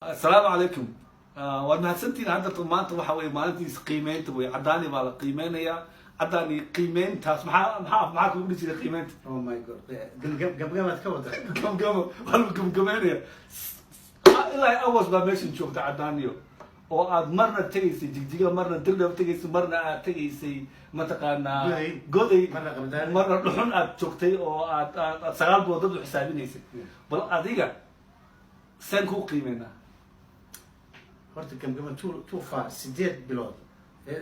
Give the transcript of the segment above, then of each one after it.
السلام عليكم. وانا سنتين هذا maanta waxa way maalintiis qiimeynta way cadaani baa la qiimeynaya cadaani qiimeyntaas maxaa ku dhigi jiray qiimeynta oh my god gabgabad ka wada gabgabo wal gabgabeynaya ilaa awas baa meeshan joogta cadaaniyo oo aad marna tagaysay jigjiga marna dirdhab tagaysay marna aad tagaysay mataqaana goday marna dhuxun aad joogtay oo aad sagaal bood dad u xisaabinaysay bal adiga san ku qiimeynaa horta gabgaba too far 8 bilood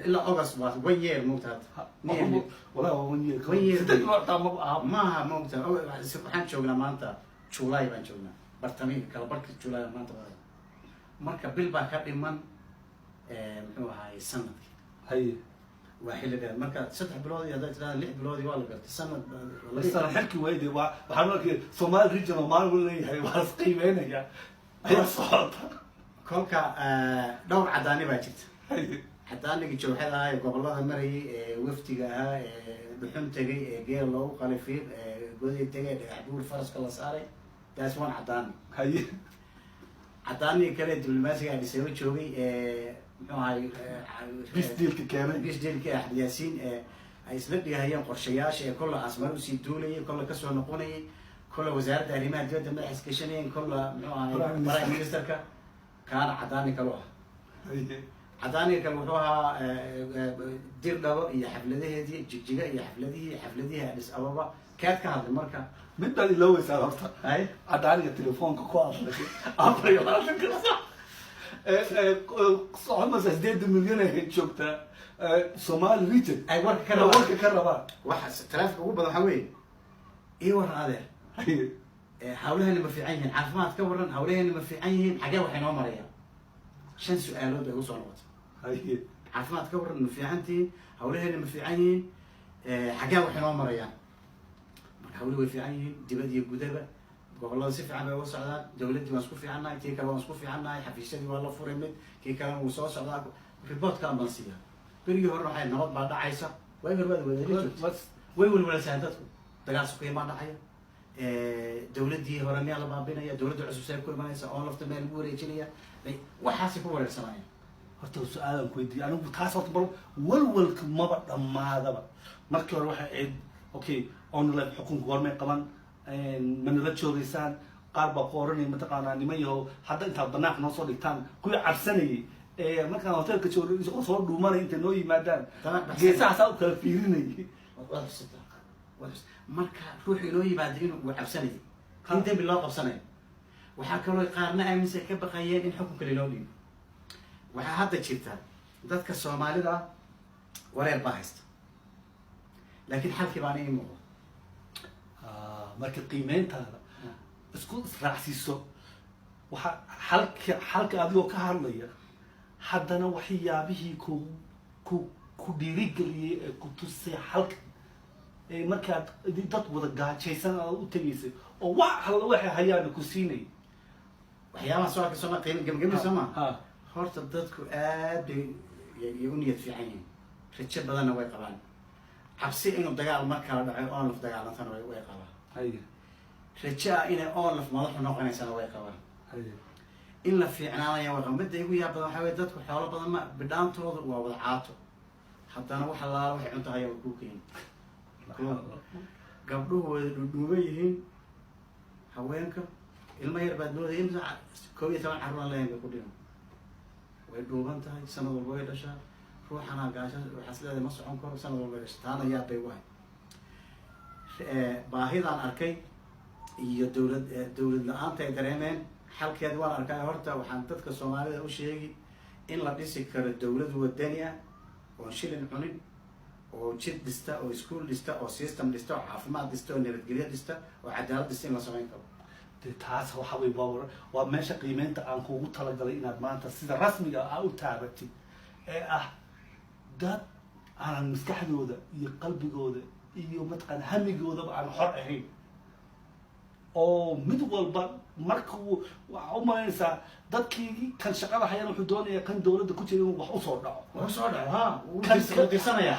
ilaa August was 1 year moogtaad wala 1 year sidee ma moogtaad waxaan joognaa maanta July baan joognaa bartamiin kala barka July maanta marka bil baa ka dhiman muxuu ahaay sanadkii hay waa xilliga marka 3 bilood iyo 6 bilood waa la gartay sanad la xilki waydi waxaan arkay Somali regional maalmo leeyahay waa qiimeynaya ayaa socota kolka dhowr cadaani baa jirta cadaaniga jooxada ay gobolada marayay waftiga ah dhuxun tagay geel loogu qalifay goday tagay dhagaxbuur faraska la saaray taas waan cadaani hay cadaani kale diblomaasiga ay soo joogay muxuu ahay bisdiilka keenay bisdiilka Yaasiin ay isla dhigayeen qorshayaasha kullu asmar u sii duulayay kullu ka soo noqonayay kullu wasaaradda arrimaha dibadda madax ka shaneen kullu muxuu ahay prime ministerka كان عداني كلوها عداني كلوها دير دابا هي حفلته هذه جيجيجا هي حفلته أديس أبابا كات كهذا المركب من ده اللي لو يسأل أصلا هاي عداني التليفون كقاص أبري ولا تكذب صعب بس ازداد مليون هيك شوكتا سومال ريتن أي ورك كربا واحد 3000 هو بدو حوي إيه ور هذا حولها اللي ما في عينهن عافمات كورن حولها اللي ما في عينهن حاجة وحنا مريا شن سؤالات بيوصل وقت هاي عافمات كورن ما في عندي حولها اللي ما في عينهن حاجة وحنا مريا حولوا في عينهن دبادي الجدبة والله سيف عم يوصل على دولتي مسكوف في عنا كي كلام مسكوف في عنا حفيشتي والله فرمت كي كلام وصوص على ريبورت كان بنسيها بريجي هو راح النهض بعد عيسى وين الولد بس وين الولد ساعدتكم دقاسوا كي ما نحيا دولتي هرمي على بابنا يا دولة عسوسية كل ما يسا أول لفت مال بوري جنيا وحاسب هو السماعي هرتو سؤال كويدي أنا بتحصل برو والول ما بعد ما هذا بقى مركل روح عيد أوكي أنا لا حكم قرمي كمان من لا تشوريسان قارب قارني متقانا نميه حتى أنت بناك نصور لكتان كل عرسني ما كان هوتيل كشوري صور دومانة أنت نوي مادان جيسا ساو كافيرني marka ruuxi loo yimaadeen uu cabsanay inta bilaa qabsanay waxa kale oo qaarna aaminsan ka baqayeen in xukunka loo dhiibo waxa hadda jirta dadka Soomaalida wareer baa haysta laakiin xalkii baan in muuqdo marka qiimeyntaada isku raacsiiso waxa xalka adigoo ka hadlaya haddana waxyaabihii ku dhiirigeliyay ku tusay xalka markaad dad wada gaajaysan u tagaysay oo wax waxay hayaan ku siinay waxyaabaha soo arkay Soomaaliya qiimo gamgami sama horta dadku aad ay u niyad fiican yihiin rajo badanna way qabaan cabsi inuu dagaal markaa dhaco oo laf dagaalantana way qabaan haye rajo inay oo laf madax noqonaysana way qabaan haye in la fiicnaanayo way qabaan midda igu yaab badan waxa weeye dadku xoolo badan ma bidhaantooda waa wada caato haddana waxa la waxay cunto hayo ku keen gabdhuhu way dhuuban yihiin haweenka ilma yar baad mooday in 12 carruur leeyahay ku dhiman way dhuuban tahay sanad walba way dhashaa ruuxana gaashan waxa sidaada ma socon karo sanad walba dhashaa taana yaa bay wahay baahidan arkay iyo dawlad la'aanta ay dareemeen xalkeed waan arkay horta waxaan dadka Soomaalida u sheegi in la dhisi karo dawlad wadani ah oo shilin cunin oo jid dhista oo iskuul dhista oo system dhista oo caafimaad dhista oo nabadgelyo dhista oo cadaalad dhista in la sameyn karo taas waxa way bawr waa meesha qiimeynta aan kugu talagalay inaad maanta sida rasmiga ah u taabatid dad aan maskaxdooda iyo qalbigooda iyo matqan hamigooda aan xor ahayn oo mid walba markuu waxa u malaysaa dadkii kan shaqada hayaan wuxuu doonayaa kan dawladda ku jira inuu wax u soo dhaco ha uu dirsanaya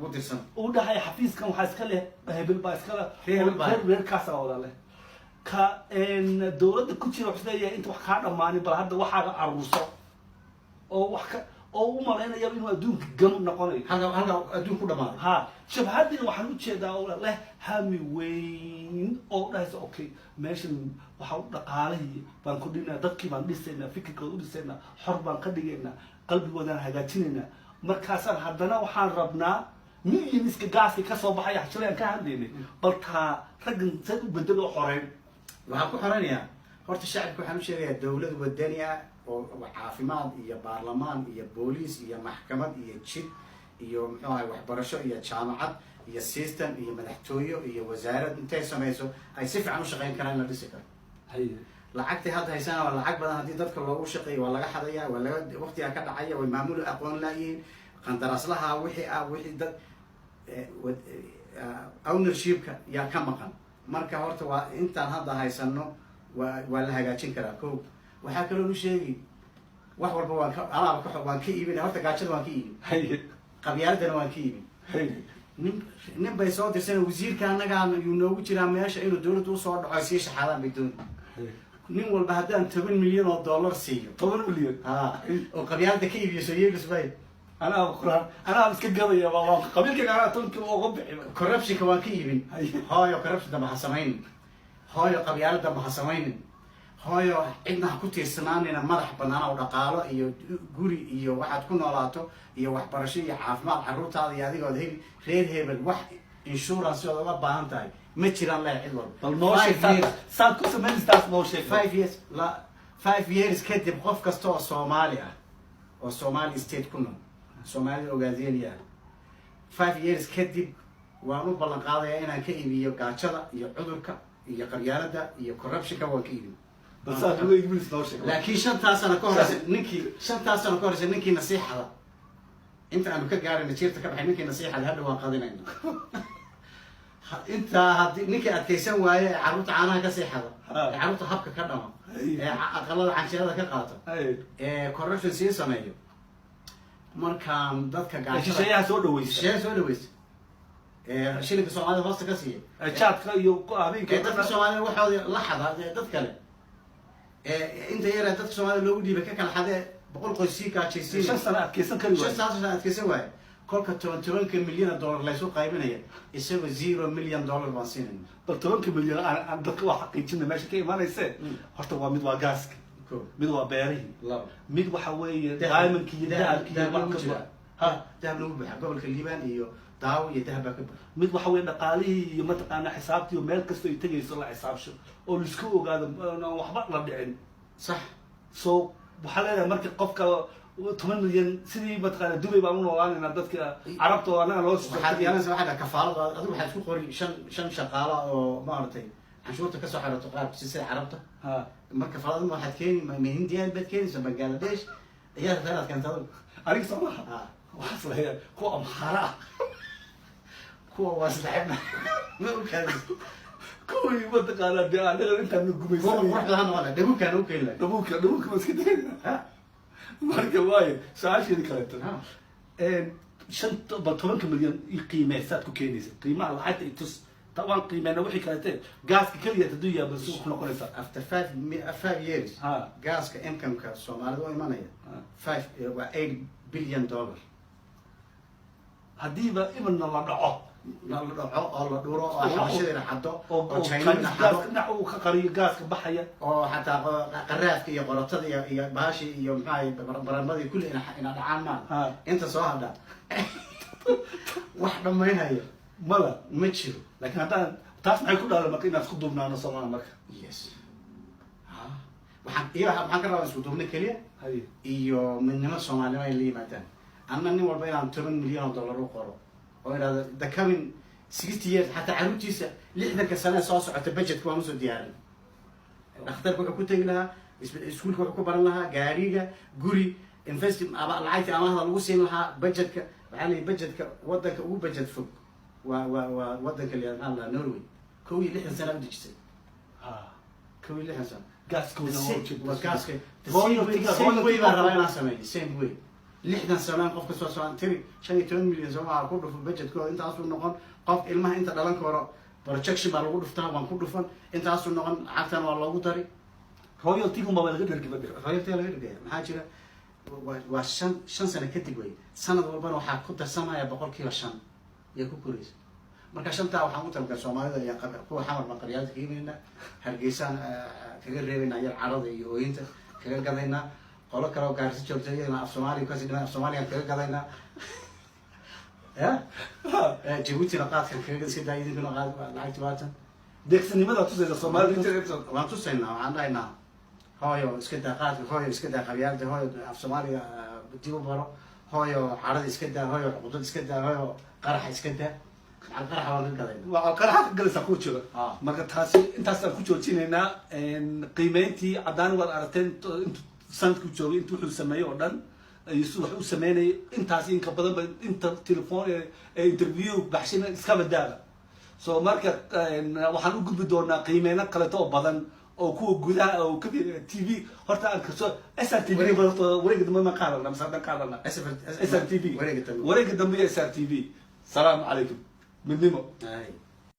uu dirsan uu dhahay xafiiskan waxa iska leh hebel baa iska leh reer kaas oo wada leh ka dowladda ku jira wuxuu leeyahay inta wax kaa dhammaanin bal hadda waxaaga aruurso oo wax ka oo u malaynaya inuu adduunka gam noqonayo halka adduun ku dhamaaday ha shabhadina waxaan u jeedaa oo leh hami weyn oo dhahaysa okay meeshan waxa u dhaqaalihii baan ku dhinaa dadkii baan dhisaynaa fikirkooda u dhisaynaa xor baan ka dhigaynaa qalbigoodaan hagaajinaynaa markaasaan haddana waxaan rabnaa millioniska gaaska ka soo baxaya shalay aan ka hadlaynay bal taa raggan sad u bedel oo xoreyn waxaan ku xoranayaa horta shacabka waxaan u sheegayaa dawlad wadani ah oo caafimaad iyo baarlamaan iyo booliis iyo maxkamad iyo jid iyo muxuu ahay waxbarasho iyo jaamacad iyo system iyo madaxtooyo iyo wasaarad intay samayso ay si fiican u shaqayn karaan in la dhisi karo lacagtii hadda haysana waa lacag badan haddii dadka loogu shaqeeyo waa laga xadaya waa laga waqtigaa ka dhacaya way maamul aqoon laayihiin qandaraaslaha wixii dad ownershipka yaa ka maqan marka horta waa intaan hadda haysano waa la hagaajin karaa ko waxaa kaloo nu sheegi wax walba waan ka iibin horta gaajada waan ka iibin qabyaaladana waan ka iibin nin bay soo dirsan wasiirka annagaa yuu noogu jiraa meesha inuu dawladda usoo dhaco sii shaxaadaan bay dooni nin walba haddaan 10 milyan oo dollar siiyo 10 milyan oo qabyaalada ka iibiyo soo yeelis bay anaa iska gadaya qabiilkayga anaa tonkii uga bixi corruptionka waan ka iibin hooyo corruptionka ma ha samaynin hooyo qabyaalada ma ha samaynin hooyo cidna ha ku tiirsanaanina madax banaan oo dhaqaalo iyo guri iyo waxaad ku noolaato iyo waxbarasho iyo caafimaad carruurtaada iyo adigood heli reer hebel wax insurance ood uga baahan tahay ma jiraan leh cid walba bal noo sheeg saad ku samaynaystaas noo sheeg 5 years kadib qof kasta oo Soomaali ah oo Somali state ku nool Soomaali ogaadeenaya 5 years kadib waan u ballan qaadayaa inaan ka iibiyo gaajada iyo cudurka iyo qabyaalada iyo corruptionka waan ka iibiyo bas aad ugu iibis noo sheeg laakiin 5 sano ka hor ninkii nasiixada inta aanu ka gaarin jirta ka baxay ninkii nasiixada hadda waan qadinayna inta haddii ninkii adkaysan waaye carruurta caanaha ka seexada carruurta habka ka dhama aqalada canjeerada ka qaata corruption sii sameeyo markaan dadka gaashayaha soo dhaweysa shilinka Soomaalida hoosta ka siiya jaadka iyo habeenka dadka Soomaalida waxooda la xada dad kale inta yara dadka Soomaalida loogu dhiibay ka kala xadee 100 qoys sii gaajaysiin 5 sano adkaysan kari waaye 5 sano adkaysan waaye kolka 10 milyan dollar la soo qaybinaya isaga 0 milyan dollar baan siinayna bal 10 milyan aan dadka wax xaqiijinay meesha ka imaanaysa horta waa mid waa gaaska mid waa beerihi mid waxa weeye diamondki iyo dahabki dahab lagu buuxa gobolka Liibaan iyo daawo iyo dahab ka buuxa mid waxa weeye dhaqaalihii iyo mataqaana xisaabtii meel kasta ay tagayso la xisaabsho oo la isku ogaado waxba la dhicin sax soo waxa leeyahay markii qofka 10 milyan sidii mataqaana Dubai baan u noolaanayna dadka Carabta oo anaga loo soo waxa kafaalada adigu waxaad ku qori shan shaqaale oo maartay canshuurta ka soo xirato qaabka sida Carabta marka kafaalada waxaad keeni ma Hindiyan bad keenaysa Bangladesh ayaa dadka kan taado ariga Soomaaliya waxa leeyahay kuwa amxara kuwa wasdaxna ma u kaaday kuwii mataqaana dee anaga intaan gumaysan waxaan wala dhabukan u keenay dhabuka maskideen marka waaye saashii kale tan shanta bal 10 milyan qiimaysaad ku keenaysa qiimaha lacagta intus طبعا qiimeena wixii kale gaaska kaliya taduya bal suuq noqonaysa after 5 years gaaska income-ka Soomaalida oo imanaya 8 billion dollar hadiiba ibna la dhaco oo la dhuro oo xabashada xado oo China dhinac uu ka qariyo gaaska baxaya oo xataa qaraafka iyo qoratada iyo baashi iyo maxay baranbadii kulli ina dhacaan ma inta soo hadha wax dhameynaya ma jiro laakiin haddaan taas maxay ku dhaalan marka inaad isku duubnaano Soomaaliya marka yes waxaan ka rabaa isku duubna kaliya iyo midnimo Soomaaliya ay la yimaadaan anna nin walba inaan 10 milyan dollar u qoro oo iraado the coming 60 years hatta caruurtiisa 60 sano soo socota budgetka waa soo diyaarin dhakhtarku wuxuu ku tagi lahaa iskuulka wuxuu ku baran lahaa gaariga guri investment lacagta amaahda lagu siin lahaa budgetka waxaa la budgetka wadanka ugu budget fog waa wadanka la yiraahdo Norway kooyi 60 sano u dejisay kooyi 60 sano gaaska same way baa rabaa inaan sameeyo same way 60 sano qofka soo soo tiri 15 milyan Soomaali ku dhufo budgetkooda intaas uu noqon qof ilmaha inta dhalan karo projection baa lagu dhuftaa waan ku dhufan intaasuu noqon lacagtan waa loogu dari royalty kuma laga dhergiba royalty laga dhigaya maxaa jira waa shan sano kadib wey sanad walbana waxaa ku darsamaya 5% iyo ku koraysa marka shantaa waxaan u talagalay soomaalida iyo kuwa xamar baan qaryaalada kaga imanayna hargeysaan kaga reebaynaa yar carada iyo ooyinta kaga gadaynaa qolo kale oo gaarsi joogta iyadana af soomaaliya kasi dhiman af soomaaliyaan kaga gadaynaa ya jabuutina qaadkan kaga iska daa idinkuna qaad lacagti waatan deegsanimada tusaysa soomaalida waan tusaynaa waxaan dhahaynaa hooyo iska daa qaadka hooyo iska daa qabyaalada hooyo af soomaaliya dib u baro hooyo carada iska daa hooyo cudud iska daa hooyo qaraxa iska daa qaraxa waan ka gadayna waa qaraxa ka galaysa ku jira marka taasi intaasaan ku joojinaynaa qiimeyntii caddaan waad aragteen intuu sanadku joogay inta wuxuu sameeyey oo dhan iyo si wax u sameynayay intaas inka badan ba inta telefoon ee interview baxshina iska badaaba so marka waxaan u gudbi doonaa qiimeyno kaleeto oo badan oo kuwa gudaha oo ka TV horta aan kasoo SRTV wareega dambe ma qaadana mise hadda qaadana SRTV wareega dambe SRTV salaam calaykum midnimo